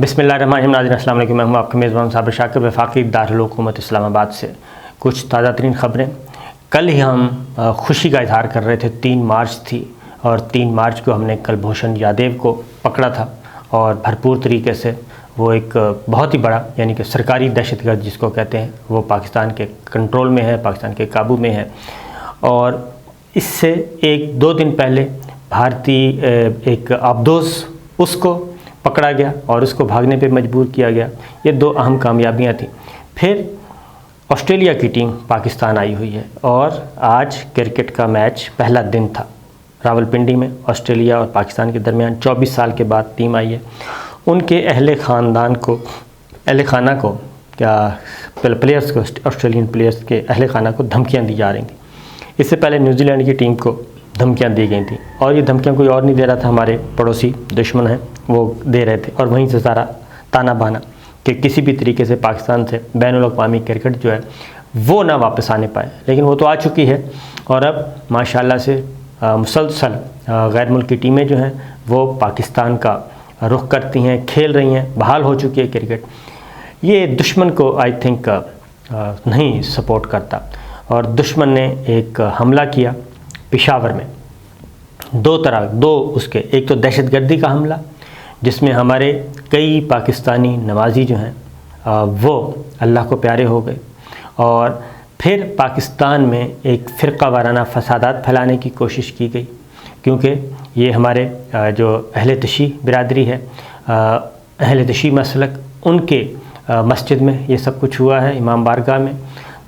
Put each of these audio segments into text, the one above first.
بسم اللہ الرحمن الرحیم۔ ناظرین السلام علیکم، میں ہوں آپ کا میزبان صابر شاکر، وفاقی دارالحکومت اسلام آباد سے کچھ تازہ ترین خبریں۔ کل ہی ہم خوشی کا اظہار کر رہے تھے، 3 مارچ تھی اور 3 مارچ کو ہم نے کلبھوشن یادیو کو پکڑا تھا اور بھرپور طریقے سے وہ ایک بہت ہی بڑا یعنی کہ سرکاری دہشت گرد جس کو کہتے ہیں وہ پاکستان کے کنٹرول میں ہے، پاکستان کے قابو میں ہے۔ اور اس سے 1-2 دن پہلے بھارتی ایک آبدوز اس کو پکڑا گیا اور اس کو بھاگنے پہ مجبور کیا گیا۔ یہ 2 اہم کامیابیاں تھیں۔ پھر آسٹریلیا کی ٹیم پاکستان آئی ہوئی ہے اور آج کرکٹ کا میچ پہلا دن تھا راولپنڈی میں، آسٹریلیا اور پاکستان کے درمیان 24 سال کے بعد ٹیم آئی ہے۔ ان کے اہل خانہ کو پلیئرز کو، آسٹریلین پلیئرز کے اہل خانہ کو دھمکیاں دی جا رہی تھیں۔ اس سے پہلے نیوزی لینڈ کی ٹیم کو دھمکیاں دی گئی تھیں اور یہ دھمکیاں کوئی اور نہیں دے رہا تھا، ہمارے پڑوسی دشمن ہیں وہ دے رہے تھے، اور وہیں سے سارا تانا بانا کہ کسی بھی طریقے سے پاکستان سے بین الاقوامی کرکٹ جو ہے وہ نہ واپس آنے پائے، لیکن وہ تو آ چکی ہے۔ اور اب ماشاءاللہ سے مسلسل غیر ملکی ٹیمیں جو ہیں وہ پاکستان کا رخ کرتی ہیں، کھیل رہی ہیں، بحال ہو چکی ہے کرکٹ۔ یہ دشمن کو آئی تھنک نہیں سپورٹ کرتا، اور دشمن نے ایک حملہ کیا پشاور میں، 2 طرح اس کے، ایک تو دہشت گردی کا حملہ جس میں ہمارے کئی پاکستانی نمازی جو ہیں وہ اللہ کو پیارے ہو گئے، اور پھر پاکستان میں ایک فرقہ وارانہ فسادات پھیلانے کی کوشش کی گئی، کیونکہ یہ ہمارے جو اہل تشیع برادری ہے، اہل تشیع مسلک، ان کے مسجد میں یہ سب کچھ ہوا ہے، امام بارگاہ میں۔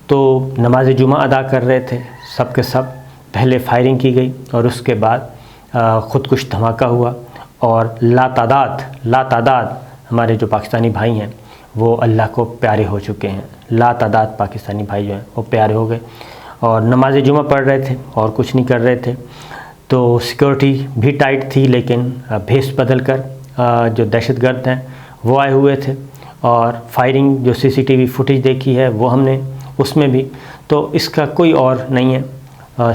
تو نماز جمعہ ادا کر رہے تھے سب کے سب، پہلے فائرنگ کی گئی اور اس کے بعد خودکش دھماکہ ہوا، اور لاتعداد ہمارے جو پاکستانی بھائی ہیں وہ اللہ کو پیارے ہو چکے ہیں، لاتعداد پاکستانی بھائی جو ہیں وہ پیارے ہو گئے اور نماز جمعہ پڑھ رہے تھے اور کچھ نہیں کر رہے تھے۔ تو سیکورٹی بھی ٹائٹ تھی، لیکن بھیس بدل کر جو دہشت گرد ہیں وہ آئے ہوئے تھے، اور فائرنگ جو CCTV فوٹیج دیکھی ہے وہ ہم نے اس میں بھی، تو اس کا کوئی اور نہیں ہے،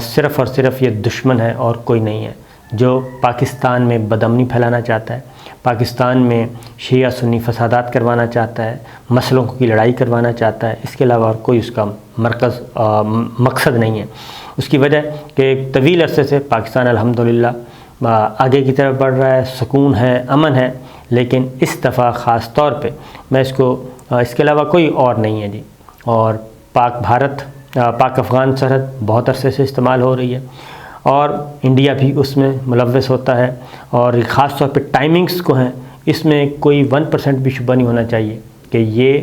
صرف اور صرف یہ دشمن ہے اور کوئی نہیں ہے، جو پاکستان میں بدامنی پھیلانا چاہتا ہے، پاکستان میں شیعہ سنی فسادات کروانا چاہتا ہے، مسلوں کی لڑائی کروانا چاہتا ہے۔ اس کے علاوہ اور کوئی اس کا مقصد نہیں ہے۔ اس کی وجہ کہ ایک طویل عرصے سے پاکستان الحمدللہ آگے کی طرف بڑھ رہا ہے، سکون ہے، امن ہے، لیکن اس دفعہ خاص طور پہ میں اس کے علاوہ کوئی اور نہیں ہے جی۔ اور پاک افغان سرحد بہت عرصے سے استعمال ہو رہی ہے اور انڈیا بھی اس میں ملوث ہوتا ہے، اور خاص طور پہ ٹائمنگز کو ہیں، اس میں کوئی 1% بھی شبہ نہیں ہونا چاہیے کہ یہ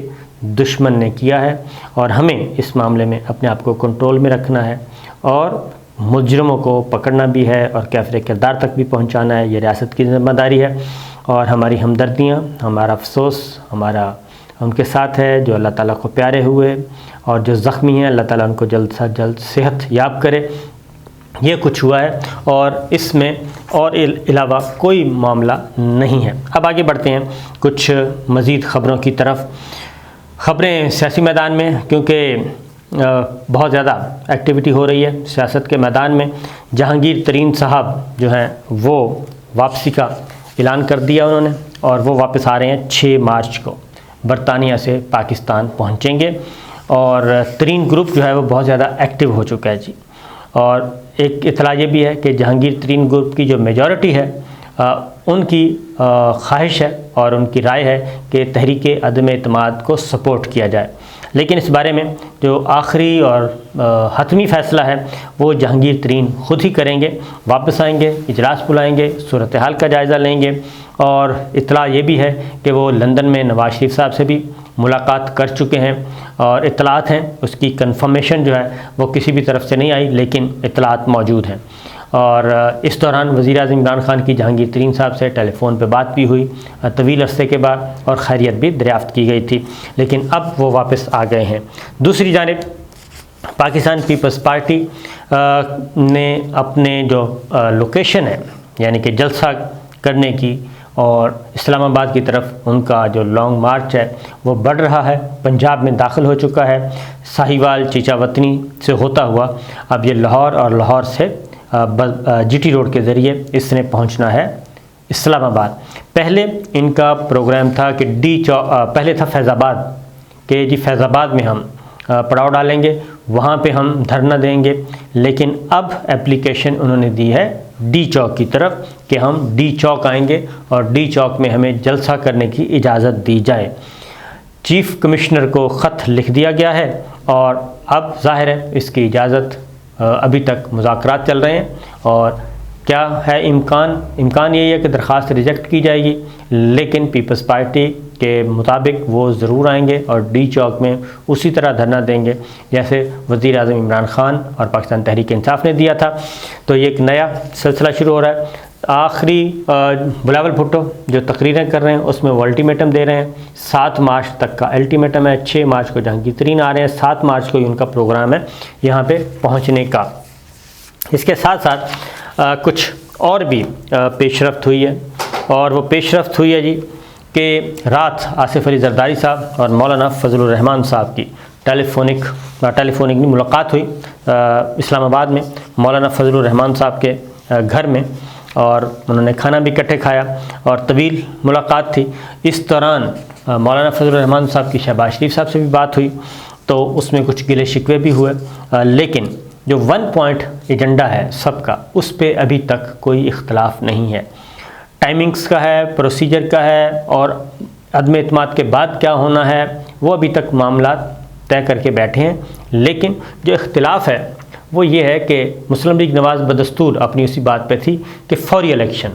دشمن نے کیا ہے، اور ہمیں اس معاملے میں اپنے آپ کو کنٹرول میں رکھنا ہے اور مجرموں کو پکڑنا بھی ہے اور کافر کردار تک بھی پہنچانا ہے۔ یہ ریاست کی ذمہ داری ہے، اور ہماری ہمدردیاں، ہمارا افسوس ہمارا ان کے ساتھ ہے جو اللہ تعالیٰ کو پیارے ہوئے، اور جو زخمی ہیں اللہ تعالیٰ ان کو جلد سے جلد صحت یاب کرے۔ یہ کچھ ہوا ہے اور اس میں اور علاوہ کوئی معاملہ نہیں ہے۔ اب آگے بڑھتے ہیں کچھ مزید خبروں کی طرف۔ خبریں سیاسی میدان میں، کیونکہ بہت زیادہ ایکٹیویٹی ہو رہی ہے سیاست کے میدان میں۔ جہانگیر ترین صاحب جو ہیں وہ واپسی کا اعلان کر دیا انہوں نے، اور وہ واپس آ رہے ہیں 6 مارچ کو، برطانیہ سے پاکستان پہنچیں گے، اور ترین گروپ جو ہے وہ بہت زیادہ ایکٹیو ہو چکا ہے جی۔ اور ایک اطلاع یہ بھی ہے کہ جہانگیر ترین گروپ کی جو میجورٹی ہے ان کی خواہش ہے اور ان کی رائے ہے کہ تحریک عدم اعتماد کو سپورٹ کیا جائے، لیکن اس بارے میں جو آخری اور حتمی فیصلہ ہے وہ جہانگیر ترین خود ہی کریں گے، واپس آئیں گے، اجلاس بلائیں گے، صورتحال کا جائزہ لیں گے۔ اور اطلاع یہ بھی ہے کہ وہ لندن میں نواز شریف صاحب سے بھی ملاقات کر چکے ہیں، اور اطلاعات ہیں، اس کی کنفرمیشن جو ہے وہ کسی بھی طرف سے نہیں آئی، لیکن اطلاعات موجود ہیں۔ اور اس دوران وزیر اعظم عمران خان کی جہانگیر ترین صاحب سے ٹیلی فون پہ بات بھی ہوئی طویل عرصے کے بعد، اور خیریت بھی دریافت کی گئی تھی، لیکن اب وہ واپس آ گئے ہیں۔ دوسری جانب پاکستان پیپلز پارٹی نے اپنے جو لوکیشن ہے یعنی کہ جلسہ کرنے کی، اور اسلام آباد کی طرف ان کا جو لانگ مارچ ہے وہ بڑھ رہا ہے، پنجاب میں داخل ہو چکا ہے، ساہیوال چیچا وطنی سے ہوتا ہوا اب یہ لاہور، اور لاہور سے GT روڈ کے ذریعے اس نے پہنچنا ہے اسلام آباد۔ پہلے ان کا پروگرام تھا کہ پہلے تھا فیض آباد، کہ جی فیض آباد میں ہم پڑاؤ ڈالیں گے، وہاں پہ ہم دھرنا دیں گے، لیکن اب اپلیکیشن انہوں نے دی ہے ڈی چوک کی طرف کہ ہم ڈی چوک آئیں گے اور ڈی چوک میں ہمیں جلسہ کرنے کی اجازت دی جائے۔ چیف کمشنر کو خط لکھ دیا گیا ہے اور اب ظاہر ہے اس کی اجازت ابھی تک مذاکرات چل رہے ہیں، اور کیا ہے امکان یہی ہے کہ درخواست ریجیکٹ کی جائے گی، لیکن پیپلز پارٹی کے مطابق وہ ضرور آئیں گے اور ڈی چوک میں اسی طرح دھرنا دیں گے جیسے وزیر اعظم عمران خان اور پاکستان تحریک انصاف نے دیا تھا۔ تو یہ ایک نیا سلسلہ شروع ہو رہا ہے۔ آخری بلاول بھٹو جو تقریریں کر رہے ہیں اس میں وہ الٹیمیٹم دے رہے ہیں، 7 مارچ تک کا الٹیمیٹم ہے۔ 6 مارچ کو جہانگیر ترین آ رہے ہیں، 7 مارچ کو ہی ان کا پروگرام ہے یہاں پہ پہنچنے کا۔ اس کے ساتھ ساتھ کچھ اور بھی پیش رفت ہوئی ہے، اور وہ پیش رفت ہوئی ہے جی کہ رات آصف علی زرداری صاحب اور مولانا فضل الرحمان صاحب کی ٹیلیفونک ملاقات ہوئی اسلام آباد میں مولانا فضل الرحمان صاحب کے گھر میں، اور انہوں نے کھانا بھی اکٹھے کھایا اور طویل ملاقات تھی۔ اس دوران مولانا فضل الرحمان صاحب کی شہباز شریف صاحب سے بھی بات ہوئی، تو اس میں کچھ گلے شکوے بھی ہوئے، لیکن جو 1 پوائنٹ ایجنڈا ہے سب کا، اس پہ ابھی تک کوئی اختلاف نہیں ہے۔ ٹائمنگز کا ہے، پروسیجر کا ہے، اور عدم اعتماد کے بعد کیا ہونا ہے، وہ ابھی تک معاملات طے کر کے بیٹھے ہیں۔ لیکن جو اختلاف ہے وہ یہ ہے کہ مسلم لیگ نواز بدستور اپنی اسی بات پہ تھی کہ فوری الیکشن،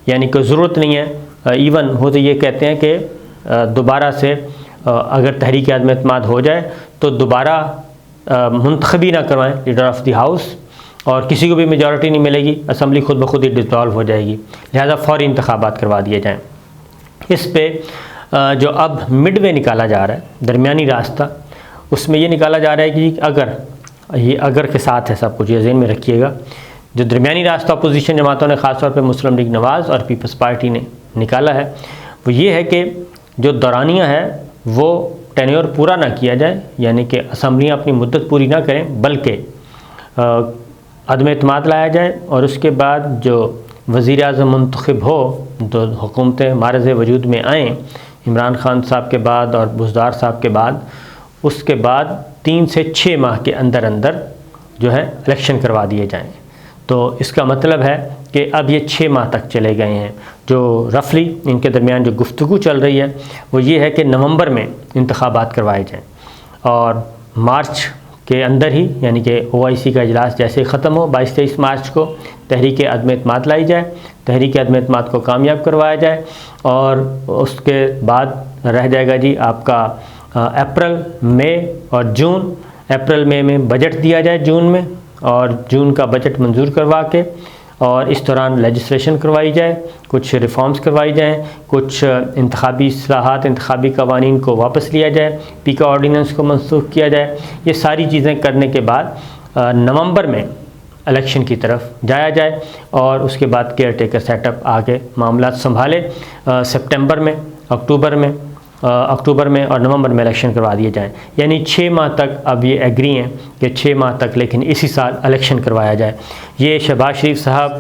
یعنی کوئی ضرورت نہیں ہے، ایون وہ تو یہ کہتے ہیں کہ دوبارہ سے اگر تحریک عدم اعتماد ہو جائے تو دوبارہ منتخبی نہ کروائیں لیڈر آف دی ہاؤس، اور کسی کو بھی میجورٹی نہیں ملے گی، اسمبلی خود بخود ہی ڈسالو ہو جائے گی، لہذا فوری انتخابات کروا دیے جائیں۔ اس پہ جو اب مڈ وے نکالا جا رہا ہے، درمیانی راستہ، اس میں یہ نکالا جا رہا ہے کہ اگر کے ساتھ ہے سب کچھ، یہ ذہن میں رکھیے گا، جو درمیانی راستہ اپوزیشن جماعتوں نے خاص طور پہ مسلم لیگ نواز اور پیپلز پارٹی نے نکالا ہے، وہ یہ ہے کہ جو دورانیہ ہے وہ ٹینیور پورا نہ کیا جائے، یعنی کہ اسمبلیاں اپنی مدت پوری نہ کریں، بلکہ عدم اعتماد لایا جائے، اور اس کے بعد جو وزیر اعظم منتخب ہو، جو حکومتیں معرض وجود میں آئیں عمران خان صاحب کے بعد اور بزدار صاحب کے بعد، اس کے بعد 3 سے 6 ماہ کے اندر جو ہے الیکشن کروا دیے جائیں۔ تو اس کا مطلب ہے کہ اب یہ 6 ماہ تک چلے گئے ہیں، جو رفلی ان کے درمیان جو گفتگو چل رہی ہے وہ یہ ہے کہ نومبر میں انتخابات کروائے جائیں، اور مارچ کے اندر ہی، یعنی کہ OIC کا اجلاس جیسے ختم ہو 22-23 مارچ کو، تحریک عدم اعتماد لائی جائے، تحریک عدم اعتماد کو کامیاب کروایا جائے، اور اس کے بعد رہ جائے گا جی آپ کا اپریل، مئی اور جون۔ اپریل مئی میں بجٹ دیا جائے جون میں، اور جون کا بجٹ منظور کروا کے، اور اس دوران لیجسلیشن کروائی جائے، کچھ ریفارمز کروائی جائیں، کچھ انتخابی اصلاحات، انتخابی قوانین کو واپس لیا جائے، پیکا آرڈیننس کو منسوخ کیا جائے۔ یہ ساری چیزیں کرنے کے بعد نومبر میں الیکشن کی طرف جایا جائے، اور اس کے بعد کیئر ٹیکر سیٹ اپ آگے معاملات سنبھالے، سپٹمبر میں، اکتوبر میں اور نومبر میں الیکشن کروا دیے جائیں۔ یعنی 6 ماہ تک اب یہ ایگری ہیں کہ 6 ماہ تک، لیکن اسی سال الیکشن کروایا جائے۔ یہ شہباز شریف صاحب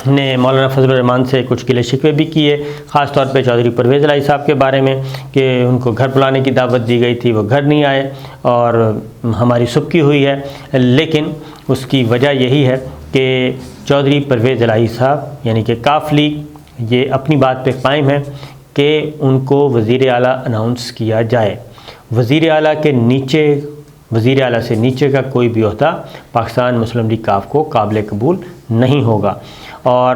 نے مولانا فضل الرحمان سے کچھ گلے شکوے بھی کیے، خاص طور پہ چودھری پرویز الہی صاحب کے بارے میں، کہ ان کو گھر بلانے کی دعوت دی گئی تھی، وہ گھر نہیں آئے اور ہماری سبکی ہوئی ہے۔ لیکن اس کی وجہ یہی ہے کہ چودھری پرویز الہی صاحب یعنی کہ کاف لیگ یہ اپنی بات پہ قائم ہے کہ ان کو وزیر اعلیٰ اناؤنس کیا جائے۔ وزیر اعلیٰ سے نیچے کا کوئی بھی عہدہ پاکستان مسلم لیگ کاف کو قابل قبول نہیں ہوگا، اور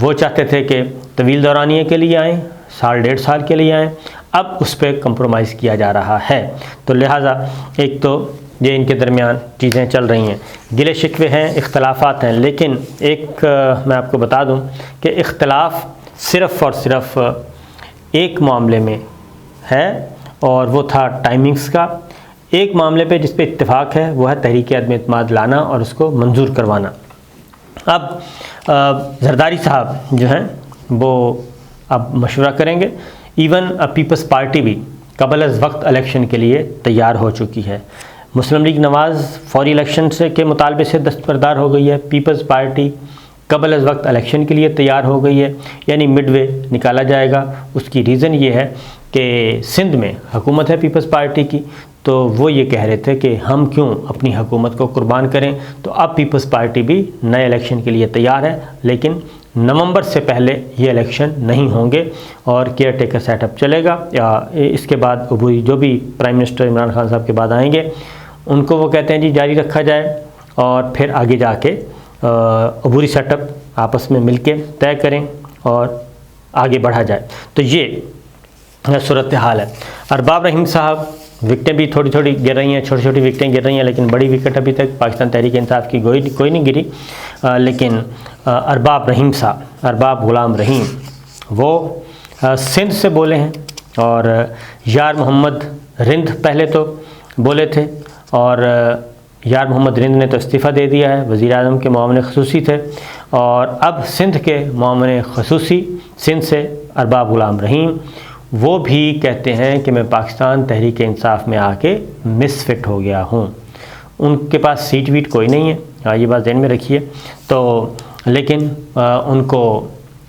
وہ چاہتے تھے کہ طویل دورانیے کے لیے آئیں، 1.5 سال کے لیے آئیں، اب اس پہ کمپرومائز کیا جا رہا ہے۔ تو لہٰذا ایک تو یہ ان کے درمیان چیزیں چل رہی ہیں، گلے شکوے ہیں، اختلافات ہیں، لیکن ایک میں آپ کو بتا دوں کہ اختلاف صرف اور صرف ایک معاملے میں ہے، اور وہ تھا ٹائمنگز کا۔ ایک معاملے پہ جس پہ اتفاق ہے وہ ہے تحریک عدم اعتماد لانا اور اس کو منظور کروانا۔ اب زرداری صاحب جو ہیں وہ اب مشورہ کریں گے، ایون پیپلز پارٹی بھی قبل از وقت الیکشن کے لیے تیار ہو چکی ہے۔ مسلم لیگ نواز فوری الیکشن کے مطالبے سے دستبردار ہو گئی ہے، پیپلز پارٹی قبل از وقت الیکشن کے لیے تیار ہو گئی ہے، یعنی مڈ وے نکالا جائے گا۔ اس کی ریزن یہ ہے کہ سندھ میں حکومت ہے پیپلز پارٹی کی، تو وہ یہ کہہ رہے تھے کہ ہم کیوں اپنی حکومت کو قربان کریں، تو اب پیپلز پارٹی بھی نئے الیکشن کے لیے تیار ہے، لیکن نومبر سے پہلے یہ الیکشن نہیں ہوں گے اور کیئر ٹیکر سیٹ اپ چلے گا۔ یا اس کے بعد عبوری جو بھی پرائم منسٹر عمران خان صاحب کے بعد آئیں گے ان کو وہ کہتے ہیں جی جاری رکھا جائے، اور پھر آگے جا کے عبوری سیٹ اپ آپس میں مل کے طے کریں اور آگے بڑھا جائے۔ تو یہ صورتحال ہے۔ ارباب رحیم صاحب، وکٹیں بھی تھوڑی تھوڑی گر رہی ہیں، چھوٹی چھوٹی وکٹیں گر رہی ہیں، لیکن بڑی وکٹ ابھی تک پاکستان تحریک انصاف کی کوئی نہیں گری، لیکن ارباب رحیم صاحب، ارباب غلام رحیم، وہ سندھ سے بولے ہیں، اور یار محمد رند پہلے تو بولے تھے، اور یار محمد رند نے تو استعفیٰ دے دیا ہے، وزیر اعظم کے معاون خصوصی تھے، اور اب سندھ کے معاون خصوصی سندھ سے ارباب غلام رحیم، وہ بھی کہتے ہیں کہ میں پاکستان تحریک انصاف میں آ کے مس فٹ ہو گیا ہوں۔ ان کے پاس سیٹ ویٹ کوئی نہیں ہے، یہ بات ذہن میں رکھیے، تو لیکن ان کو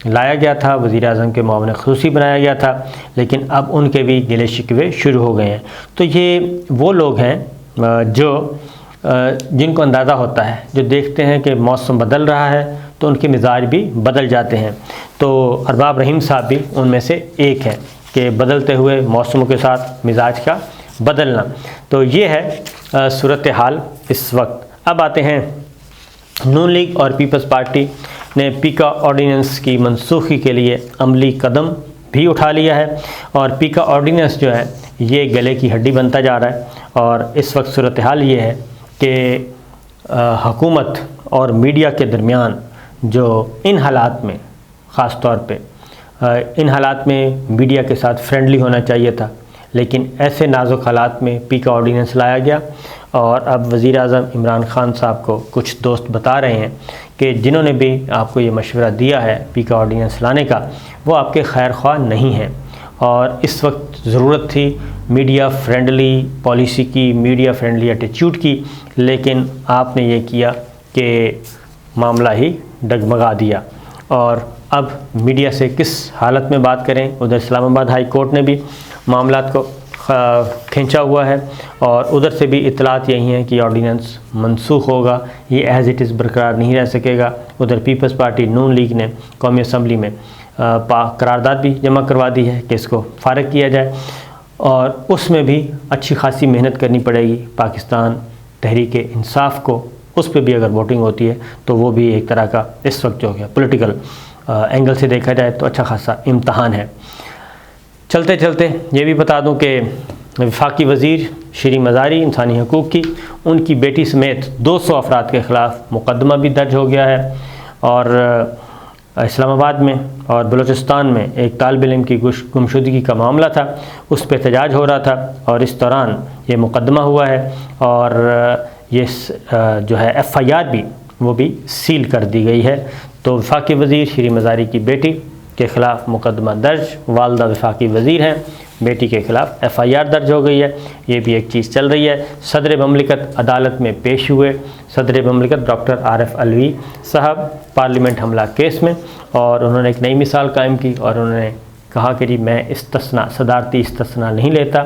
لایا گیا تھا، وزیر اعظم کے معاون خصوصی بنایا گیا تھا، لیکن اب ان کے بھی گلے شکوے شروع ہو گئے ہیں۔ تو یہ وہ لوگ ہیں جو جن کو اندازہ ہوتا ہے، جو دیکھتے ہیں کہ موسم بدل رہا ہے تو ان کے مزاج بھی بدل جاتے ہیں، تو ارباب رحیم صاحب بھی ان میں سے ایک ہیں کہ بدلتے ہوئے موسموں کے ساتھ مزاج کا بدلنا۔ تو یہ ہے صورتحال اس وقت۔ اب آتے ہیں نون لیگ اور پیپلز پارٹی نے پیکا آرڈیننس کی منسوخی کے لیے عملی قدم بھی اٹھا لیا ہے، اور پیکا آرڈیننس جو ہے یہ گلے کی ہڈی بنتا جا رہا ہے، اور اس وقت صورتحال یہ ہے کہ حکومت اور میڈیا کے درمیان جو ان حالات میں، خاص طور پہ ان حالات میں میڈیا کے ساتھ فرینڈلی ہونا چاہیے تھا، لیکن ایسے نازک حالات میں پیکا آرڈیننس لایا گیا، اور اب وزیر اعظم عمران خان صاحب کو کچھ دوست بتا رہے ہیں کہ جنہوں نے بھی آپ کو یہ مشورہ دیا ہے پیکا آرڈیننس لانے کا، وہ آپ کے خیر خواہ نہیں ہیں، اور اس وقت ضرورت تھی میڈیا فرینڈلی پالیسی کی، میڈیا فرینڈلی ایٹیچیوڈ کی، لیکن آپ نے یہ کیا کہ معاملہ ہی ڈگمگا دیا۔ اور اب میڈیا سے کس حالت میں بات کریں، ادھر اسلام آباد ہائی کورٹ نے بھی معاملات کو کھینچا ہوا ہے، اور ادھر سے بھی اطلاعات یہی ہیں کہ آرڈیننس منسوخ ہوگا، یہ ایز اٹ از برقرار نہیں رہ سکے گا۔ ادھر پیپلز پارٹی نون لیگ نے قومی اسمبلی میں قرارداد بھی جمع کروا دی ہے کہ اس کو فارغ کیا جائے، اور اس میں بھی اچھی خاصی محنت کرنی پڑے گی پاکستان تحریک انصاف کو، اس پہ بھی اگر ووٹنگ ہوتی ہے تو وہ بھی ایک طرح کا اس وقت جو ہو گیا پولیٹیکل اینگل سے دیکھا جائے تو اچھا خاصا امتحان ہے۔ چلتے چلتے یہ بھی بتا دوں کہ وفاقی وزیر شری مزاری انسانی حقوق کی، ان کی بیٹی سمیت 200 افراد کے خلاف مقدمہ بھی درج ہو گیا ہے، اور اسلام آباد میں اور بلوچستان میں ایک طالب علم کی گمشدگی کا معاملہ تھا، اس پہ احتجاج ہو رہا تھا، اور اس دوران یہ مقدمہ ہوا ہے، اور یہ جو ہے ایف آئی آر بھی وہ بھی سیل کر دی گئی ہے۔ تو وفاقی وزیر شری مزاری کی بیٹی کے خلاف مقدمہ درج، والدہ وفاقی وزیر ہیں، بیٹی کے خلاف ایف آئی آر درج ہو گئی ہے، یہ بھی ایک چیز چل رہی ہے۔ صدر مملکت عدالت میں پیش ہوئے، صدر مملکت ڈاکٹر عارف علوی صاحب پارلیمنٹ حملہ کیس میں، اور انہوں نے ایک نئی مثال قائم کی، اور انہوں نے کہا کہ جی میں صدارتی استثناء نہیں لیتا،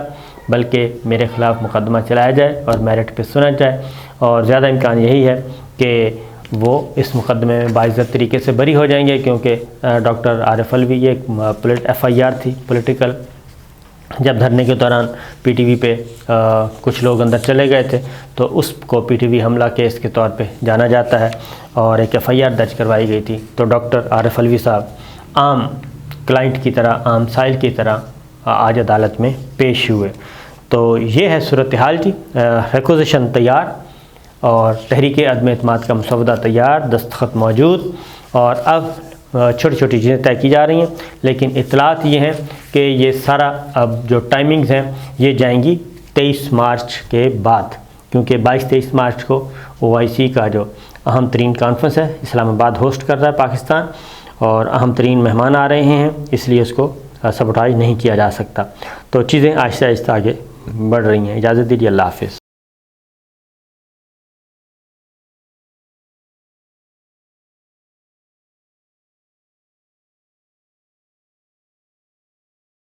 بلکہ میرے خلاف مقدمہ چلایا جائے اور میرٹ پہ سنا جائے، اور زیادہ امکان یہی ہے کہ وہ اس مقدمے میں باعزت طریقے سے بری ہو جائیں گے، کیونکہ ڈاکٹر عارف علوی یہ ایک ایف آئی آر تھی پولیٹیکل، جب دھرنے کے دوران پی ٹی وی پہ کچھ لوگ اندر چلے گئے تھے تو اس کو پی ٹی وی حملہ کیس کے طور پہ جانا جاتا ہے، اور ایک ایف آئی آر درج کروائی گئی تھی۔ تو ڈاکٹر عارف علوی صاحب عام کلائنٹ کی طرح، عام سائل کی طرح آج عدالت میں پیش ہوئے۔ تو یہ ہے صورتحال جی، ریکوزیشن تیار، اور تحریک عدم اعتماد کا مسودہ تیار، دستخط موجود، اور اب چھوٹی چھوٹی چیزیں طے کی جا رہی ہیں، لیکن اطلاعات یہ ہیں کہ یہ سارا اب جو ٹائمنگز ہیں یہ جائیں گی 23 مارچ کے بعد، کیونکہ 22-23 مارچ کو OIC کا جو اہم ترین کانفرنس ہے اسلام آباد ہوسٹ کر رہا ہے پاکستان، اور اہم ترین مہمان آ رہے ہیں، اس لیے اس کو سبوٹاج نہیں کیا جا سکتا۔ تو چیزیں آہستہ آہستہ آگے بڑھ رہی ہیں۔ اجازت دیجیے، اللہ حافظ۔